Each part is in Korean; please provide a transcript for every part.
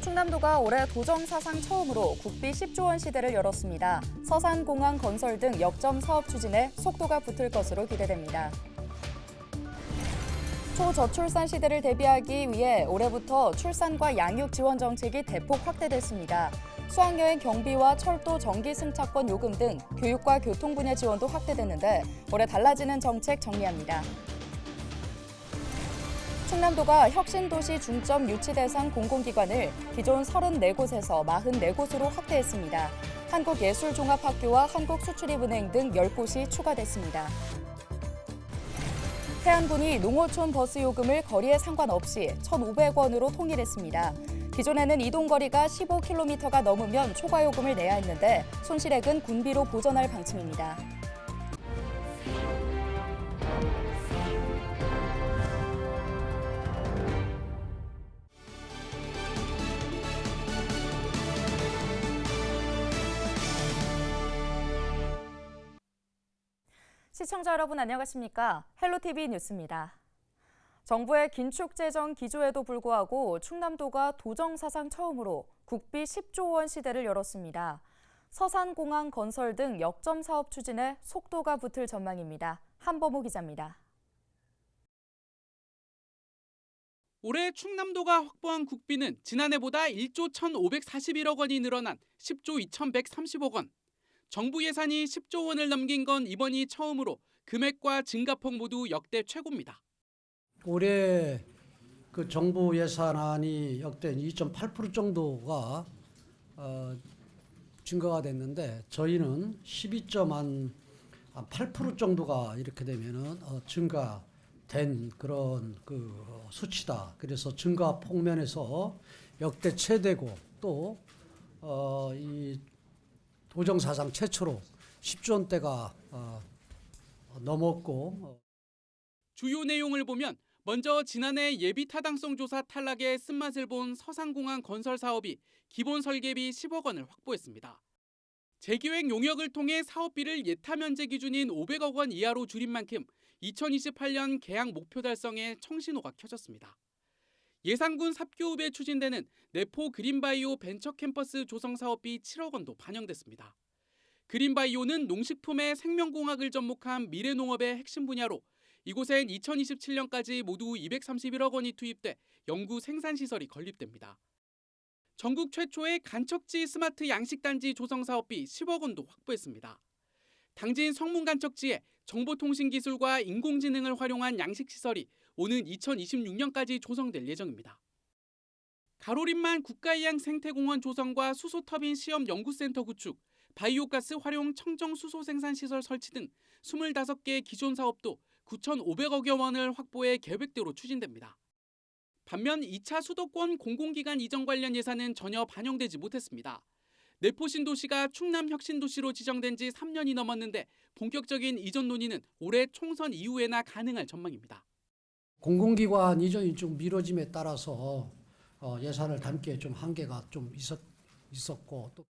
충남도가 올해 도정 사상 처음으로 국비 10조 원 시대를 열었습니다. 서산공항 건설 등 역점 사업 추진에 속도가 붙을 것으로 기대됩니다. 초저출산 시대를 대비하기 위해 올해부터 출산과 양육 지원 정책이 대폭 확대됐습니다. 수학여행 경비와 철도 전기 승차권 요금 등 교육과 교통 분야 지원도 확대됐는데 올해 달라지는 정책 정리합니다. 충남도가 혁신도시 중점 유치 대상 공공기관을 기존 34곳에서 44곳으로 확대했습니다. 한국예술종합학교와 한국수출입은행 등 10곳이 추가됐습니다. 태안군이 농어촌 버스 요금을 거리에 상관없이 1,500원으로 통일했습니다. 기존에는 이동거리가 15km가 넘으면 초과 요금을 내야 했는데 손실액은 군비로 보전할 방침입니다. 시청자 여러분 안녕하십니까? 헬로티비 뉴스입니다. 정부의 긴축 재정 기조에도 불구하고 충남도가 도정 사상 처음으로 국비 10조 원 시대를 열었습니다. 서산공항 건설 등 역점 사업 추진에 속도가 붙을 전망입니다. 한범호 기자입니다. 올해 충남도가 확보한 국비는 지난해보다 1조 1,541억 원이 늘어난 10조 2,130억 원. 정부 예산이 10조 원을 넘긴 건 이번이 처음으로 금액과 증가폭 모두 역대 최고입니다. 올해 그 정부 예산안이 역대 2.8% 정도가 증가가 됐는데 저희는 12.8% 정도가 이렇게 되면은 증가된 그런 그 수치다. 그래서 증가 폭면에서 역대 최대고 또 이 도정 사상 최초로 10조 원대가 넘었고 주요 내용을 보면 먼저 지난해 예비 타당성 조사 탈락의 쓴맛을 본 서산공항 건설 사업이 기본 설계비 10억 원을 확보했습니다. 재기획 용역을 통해 사업비를 예타 면제 기준인 500억 원 이하로 줄인 만큼 2028년 계약 목표 달성에 청신호가 켜졌습니다. 예산군 삽교읍에 추진되는 내포 그린바이오 벤처 캠퍼스 조성 사업비 7억 원도 반영됐습니다. 그린바이오는 농식품의 생명공학을 접목한 미래농업의 핵심 분야로 이곳엔 2027년까지 모두 231억 원이 투입돼 연구 생산시설이 건립됩니다. 전국 최초의 간척지 스마트 양식단지 조성 사업비 10억 원도 확보했습니다. 당진 성문간척지에 정보통신기술과 인공지능을 활용한 양식시설이 오는 2026년까지 조성될 예정입니다. 가로림만 국가해양 생태공원 조성과 수소터빈 시험 연구센터 구축, 바이오가스 활용 청정 수소 생산시설 설치 등 25개 기존 사업도 9,500억여 원을 확보해 계획대로 추진됩니다. 반면 2차 수도권 공공기관 이전 관련 예산은 전혀 반영되지 못했습니다. 내포 신도시가 충남 혁신도시로 지정된 지 3년이 넘었는데 본격적인 이전 논의는 올해 총선 이후에나 가능할 전망입니다. 공공기관 이전이 좀 미뤄짐에 따라서 예산을 담기에 좀 한계가 좀 있었고 또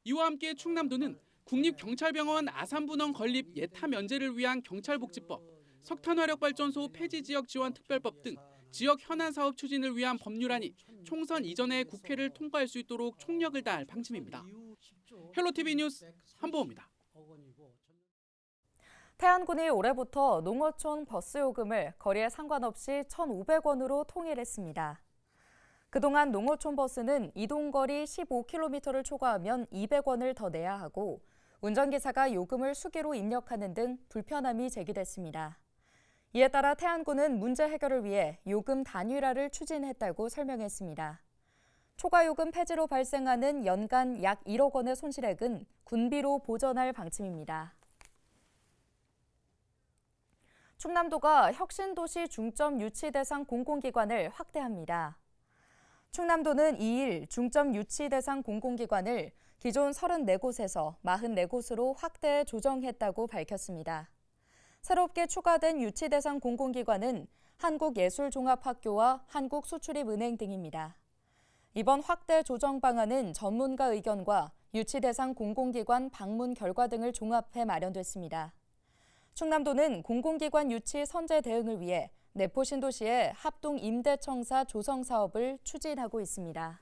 이와 함께 충남도는 국립경찰병원 아산분원 건립 예타 면제를 위한 경찰복지법, 석탄화력발전소 폐지지역 지원 특별법 등 지역 현안 사업 추진을 위한 법률안이 총선 이전에 국회를 통과할 수 있도록 총력을 다할 방침입니다. 헬로티비 뉴스 한보호입니다. 태안군이 올해부터 농어촌 버스 요금을 거리에 상관없이 1,500원으로 통일했습니다. 그동안 농어촌 버스는 이동거리 15km를 초과하면 200원을 더 내야 하고 운전기사가 요금을 수기로 입력하는 등 불편함이 제기됐습니다. 이에 따라 태안군은 문제 해결을 위해 요금 단일화를 추진했다고 설명했습니다. 초과 요금 폐지로 발생하는 연간 약 1억 원의 손실액은 군비로 보전할 방침입니다. 충남도가 혁신도시 중점 유치 대상 공공기관을 확대합니다. 충남도는 2일 중점 유치 대상 공공기관을 기존 34곳에서 44곳으로 확대 조정했다고 밝혔습니다. 새롭게 추가된 유치 대상 공공기관은 한국예술종합학교와 한국수출입은행 등입니다. 이번 확대 조정 방안은 전문가 의견과 유치 대상 공공기관 방문 결과 등을 종합해 마련됐습니다. 충남도는 공공기관 유치 선제 대응을 위해 내포신도시의 합동 임대청사 조성 사업을 추진하고 있습니다.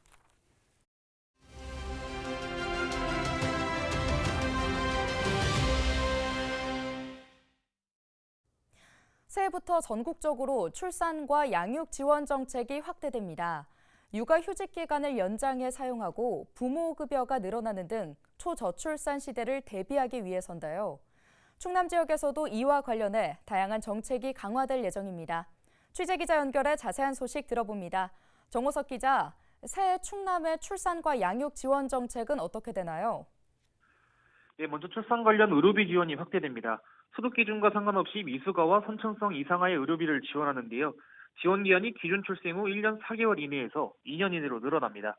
새해부터 전국적으로 출산과 양육 지원 정책이 확대됩니다. 육아휴직 기간을 연장해 사용하고 부모급여가 늘어나는 등 초저출산 시대를 대비하기 위해서인데요. 충남 지역에서도 이와 관련해 다양한 정책이 강화될 예정입니다. 취재기자 연결해 자세한 소식 들어봅니다. 정호석 기자, 새해 충남의 출산과 양육 지원 정책은 어떻게 되나요? 네, 먼저 출산 관련 의료비 지원이 확대됩니다. 소득 기준과 상관없이 미수가와 선천성 이상아의 의료비를 지원하는데요. 지원 기한이 기준 출생 후 1년 4개월 이내에서 2년 이내로 늘어납니다.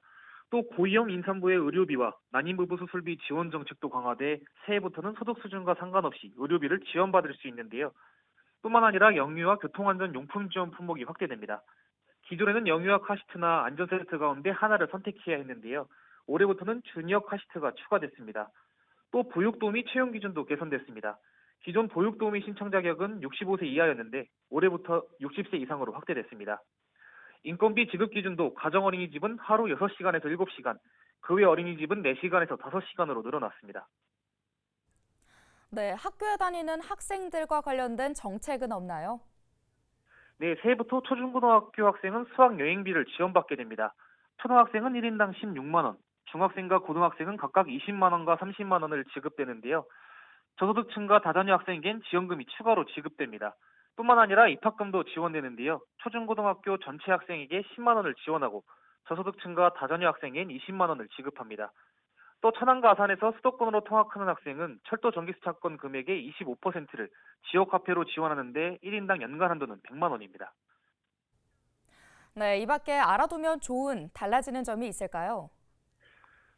또 고위험 임산부의 의료비와 난임부부 수술비 지원 정책도 강화돼 새해부터는 소득 수준과 상관없이 의료비를 지원받을 수 있는데요. 뿐만 아니라 영유아 교통안전 용품 지원 품목이 확대됩니다. 기존에는 영유아 카시트나 안전세트 가운데 하나를 선택해야 했는데요. 올해부터는 주니어 카시트가 추가됐습니다. 또 보육도우미 채용 기준도 개선됐습니다. 기존 보육도우미 신청 자격은 65세 이하였는데 올해부터 60세 이상으로 확대됐습니다. 인건비 지급 기준도 가정어린이집은 하루 6시간에서 7시간, 그 외 어린이집은 4시간에서 5시간으로 늘어났습니다. 네, 학교에 다니는 학생들과 관련된 정책은 없나요? 네, 새해부터 초중고등학교 학생은 수학여행비를 지원받게 됩니다. 초등학생은 1인당 16만 원, 중학생과 고등학생은 각각 20만 원과 30만 원을 지급되는데요. 저소득층과 다자녀 학생에겐 지원금이 추가로 지급됩니다. 뿐만 아니라 입학금도 지원되는데요. 초중고등학교 전체 학생에게 10만 원을 지원하고 저소득층과 다자녀 학생엔 20만 원을 지급합니다. 또 천안과 아산에서 수도권으로 통학하는 학생은 철도 전기수차권 금액의 25%를 지역화폐로 지원하는데 1인당 연간 한도는 100만 원입니다. 네, 이 밖에 알아두면 좋은 달라지는 점이 있을까요?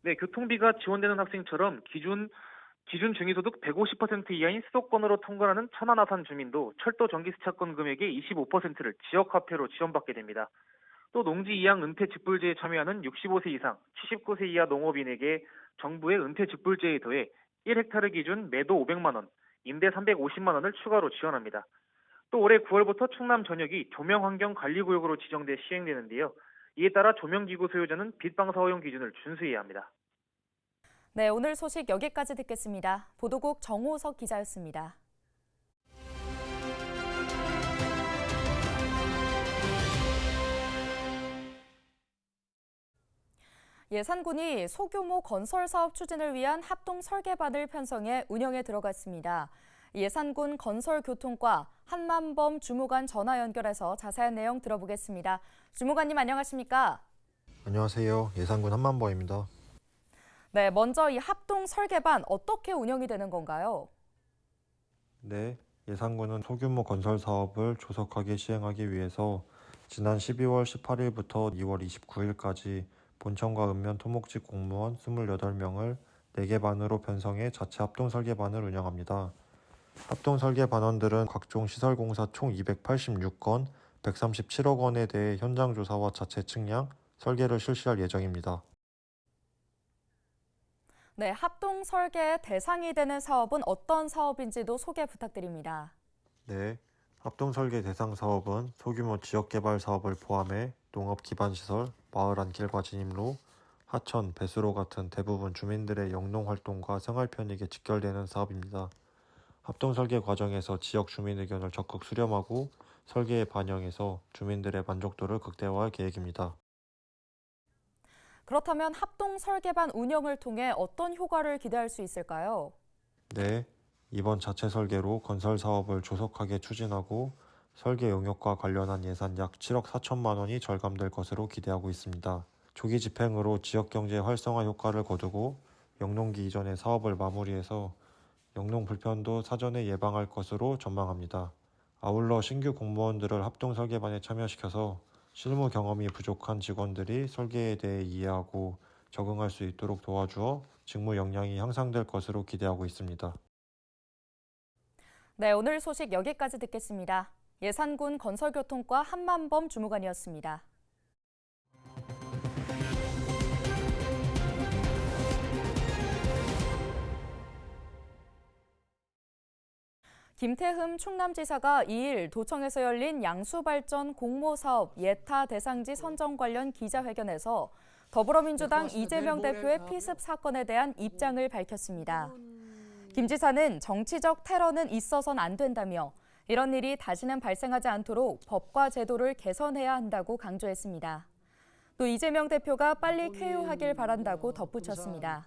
네, 교통비가 지원되는 학생처럼 기준 중위소득 150% 이하인 수도권으로 통근하는 천안 아산 주민도 철도 전기수차권 금액의 25%를 지역화폐로 지원받게 됩니다. 또 농지 이양 은퇴 직불제에 참여하는 65세 이상, 79세 이하 농업인에게 정부의 은퇴 직불제에 더해 1헥타르 기준 매도 500만 원, 임대 350만 원을 추가로 지원합니다. 또 올해 9월부터 충남 전역이 조명환경관리구역으로 지정돼 시행되는데요. 이에 따라 조명기구 소유자는 빛방사 허용 기준을 준수해야 합니다. 네, 오늘 소식 여기까지 듣겠습니다. 보도국 정호석 기자였습니다. 예산군이 소규모 건설 사업 추진을 위한 합동 설계반을 편성해 운영에 들어갔습니다. 예산군 건설교통과 한만범 주무관 전화 연결해서 자세한 내용 들어보겠습니다. 주무관님 안녕하십니까? 안녕하세요. 예산군 한만범입니다. 네, 먼저 이 합동 설계반 어떻게 운영이 되는 건가요? 네, 예산군은 소규모 건설 사업을 조속하게 시행하기 위해서 지난 12월 18일부터 2월 29일까지 본청과 읍면 토목직 공무원 28명을 4개 반으로 편성해 자체 합동 설계반을 운영합니다. 합동 설계 반원들은 각종 시설 공사 총 286건, 137억 원에 대해 현장 조사와 자체 측량, 설계를 실시할 예정입니다. 네, 합동 설계의 대상이 되는 사업은 어떤 사업인지도 소개 부탁드립니다. 네, 합동 설계 대상 사업은 소규모 지역개발 사업을 포함해 농업 기반시설, 마을 안길과 진입로, 하천, 배수로 같은 대부분 주민들의 영농 활동과 생활 편익에 직결되는 사업입니다. 합동 설계 과정에서 지역 주민 의견을 적극 수렴하고 설계에 반영해서 주민들의 만족도를 극대화할 계획입니다. 그렇다면 합동 설계반 운영을 통해 어떤 효과를 기대할 수 있을까요? 네, 이번 자체 설계로 건설 사업을 조속하게 추진하고 설계 용역과 관련한 예산 약 7억 4천만 원이 절감될 것으로 기대하고 있습니다. 조기 집행으로 지역 경제 활성화 효과를 거두고 영농기 이전에 사업을 마무리해서 영농 불편도 사전에 예방할 것으로 전망합니다. 아울러 신규 공무원들을 합동 설계반에 참여시켜서 실무 경험이 부족한 직원들이 설계에 대해 이해하고 적응할 수 있도록 도와주어 직무 역량이 향상될 것으로 기대하고 있습니다. 네, 오늘 소식 여기까지 듣겠습니다. 예산군 건설교통과 한만범 주무관이었습니다. 김태흠 충남지사가 2일 도청에서 열린 양수발전 공모사업 예타 대상지 선정 관련 기자회견에서 더불어민주당 이재명 대표의 피습 사건에 대한 입장을 밝혔습니다. 김 지사는 정치적 테러는 있어선 안 된다며 이런 일이 다시는 발생하지 않도록 법과 제도를 개선해야 한다고 강조했습니다. 또 이재명 대표가 빨리 쾌유하길 바란다고 덧붙였습니다.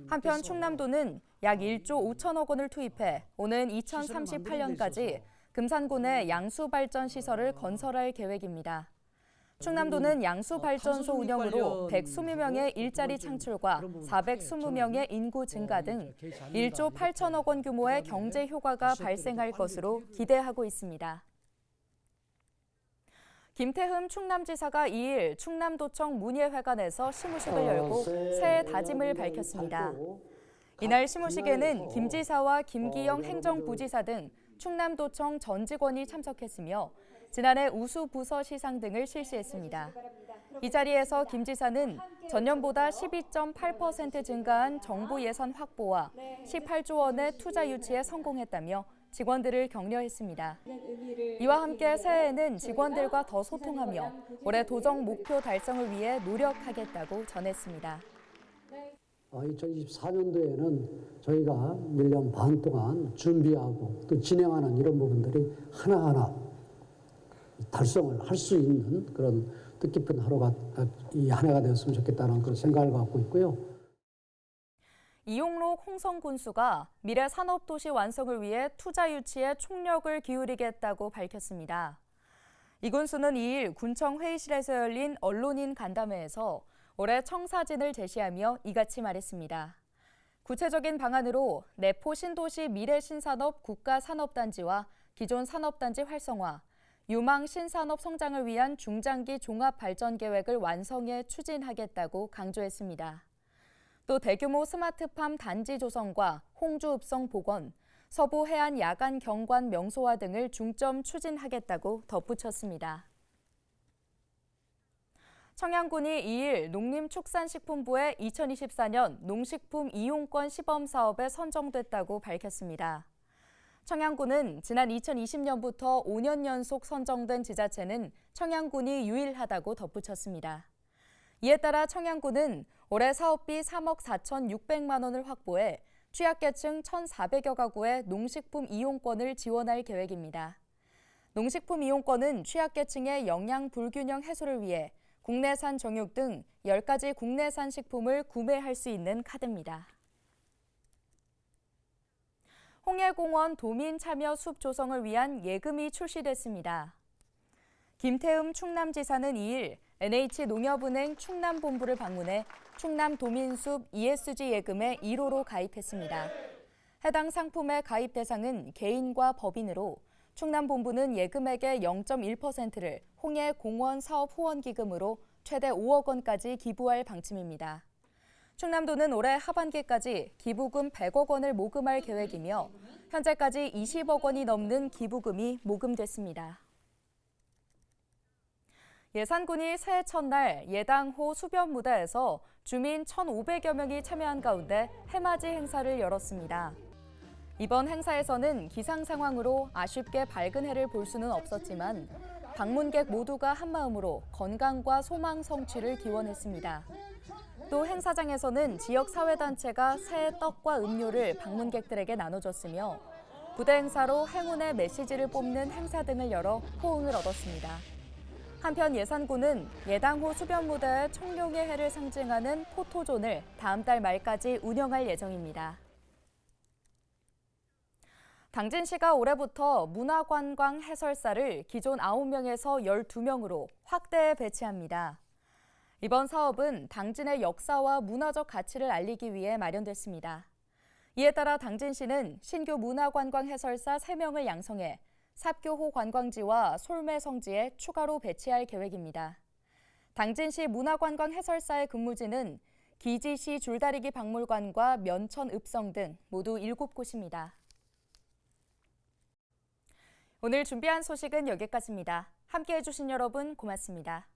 한편 충남도는 약 1조 5천억 원을 투입해 오는 2038년까지 금산군에 양수발전 시설을 건설할 계획입니다. 충남도는 양수발전소 운영으로 120명의 일자리 창출과 420명의 인구 증가 등 1조 8천억 원 규모의 경제 효과가 발생할 것으로 기대하고 있습니다. 김태흠 충남지사가 2일 충남도청 문예회관에서 시무식을 열고 새해 다짐을 밝혔습니다. 이날 시무식에는 김 지사와 김기영 행정부지사 등 충남도청 전 직원이 참석했으며 지난해 우수부서 시상 등을 실시했습니다. 이 자리에서 김 지사는 전년보다 12.8% 증가한 정부 예산 확보와 18조 원의 투자 유치에 성공했다며 직원들을 격려했습니다. 이와 함께 새해에는 직원들과 더 소통하며 올해 도정 목표 달성을 위해 노력하겠다고 전했습니다. 2024년도에는 저희가 1년 반 동안 준비하고 또 진행하는 이런 부분들이 하나하나 달성을 할 수 있는 그런 뜻깊은 하루가 이 한 해가 되었으면 좋겠다는 그런 생각을 갖고 있고요. 이용록 홍성군수가 미래 산업도시 완성을 위해 투자 유치에 총력을 기울이겠다고 밝혔습니다. 이 군수는 2일 군청 회의실에서 열린 언론인 간담회에서 올해 청사진을 제시하며 이같이 말했습니다. 구체적인 방안으로 내포 신도시 미래신산업 국가산업단지와 기존 산업단지 활성화, 유망 신산업 성장을 위한 중장기 종합발전계획을 완성해 추진하겠다고 강조했습니다. 또 대규모 스마트팜 단지 조성과 홍주읍성 복원, 서부 해안 야간 경관 명소화 등을 중점 추진하겠다고 덧붙였습니다. 청양군이 2일 농림축산식품부의 2024년 농식품 이용권 시범 사업에 선정됐다고 밝혔습니다. 청양군은 지난 2020년부터 5년 연속 선정된 지자체는 청양군이 유일하다고 덧붙였습니다. 이에 따라 청양군은 올해 사업비 3억 4,600만 원을 확보해 취약계층 1,400여 가구의 농식품 이용권을 지원할 계획입니다. 농식품 이용권은 취약계층의 영양 불균형 해소를 위해 국내산 정육 등 10가지 국내산 식품을 구매할 수 있는 카드입니다. 홍해공원 도민 참여 숲 조성을 위한 예금이 출시됐습니다. 김태흠 충남지사는 2일 NH농협은행 충남본부를 방문해 충남도민숲 ESG 예금에 1호로 가입했습니다. 해당 상품의 가입 대상은 개인과 법인으로 충남본부는 예금액의 0.1%를 홍해공원 사업후원기금으로 최대 5억 원까지 기부할 방침입니다. 충남도는 올해 하반기까지 기부금 100억 원을 모금할 계획이며 현재까지 20억 원이 넘는 기부금이 모금됐습니다. 예산군이 새해 첫날 예당호 수변 무대에서 주민 1,500여 명이 참여한 가운데 해맞이 행사를 열었습니다. 이번 행사에서는 기상 상황으로 아쉽게 밝은 해를 볼 수는 없었지만 방문객 모두가 한마음으로 건강과 소망 성취를 기원했습니다. 또 행사장에서는 지역 사회단체가 새해 떡과 음료를 방문객들에게 나눠줬으며 부대 행사로 행운의 메시지를 뽑는 행사 등을 열어 호응을 얻었습니다. 한편 예산군은 예당호 수변 무대의 청룡의 해를 상징하는 포토존을 다음 달 말까지 운영할 예정입니다. 당진시가 올해부터 문화관광 해설사를 기존 9명에서 12명으로 확대 배치합니다. 이번 사업은 당진의 역사와 문화적 가치를 알리기 위해 마련됐습니다. 이에 따라 당진시는 신규 문화관광 해설사 3명을 양성해 삽교호 관광지와 솔매 성지에 추가로 배치할 계획입니다. 당진시 문화관광 해설사의 근무지는 기지시 줄다리기 박물관과 면천 읍성 등 모두 7곳입니다. 오늘 준비한 소식은 여기까지입니다. 함께해 주신 여러분 고맙습니다.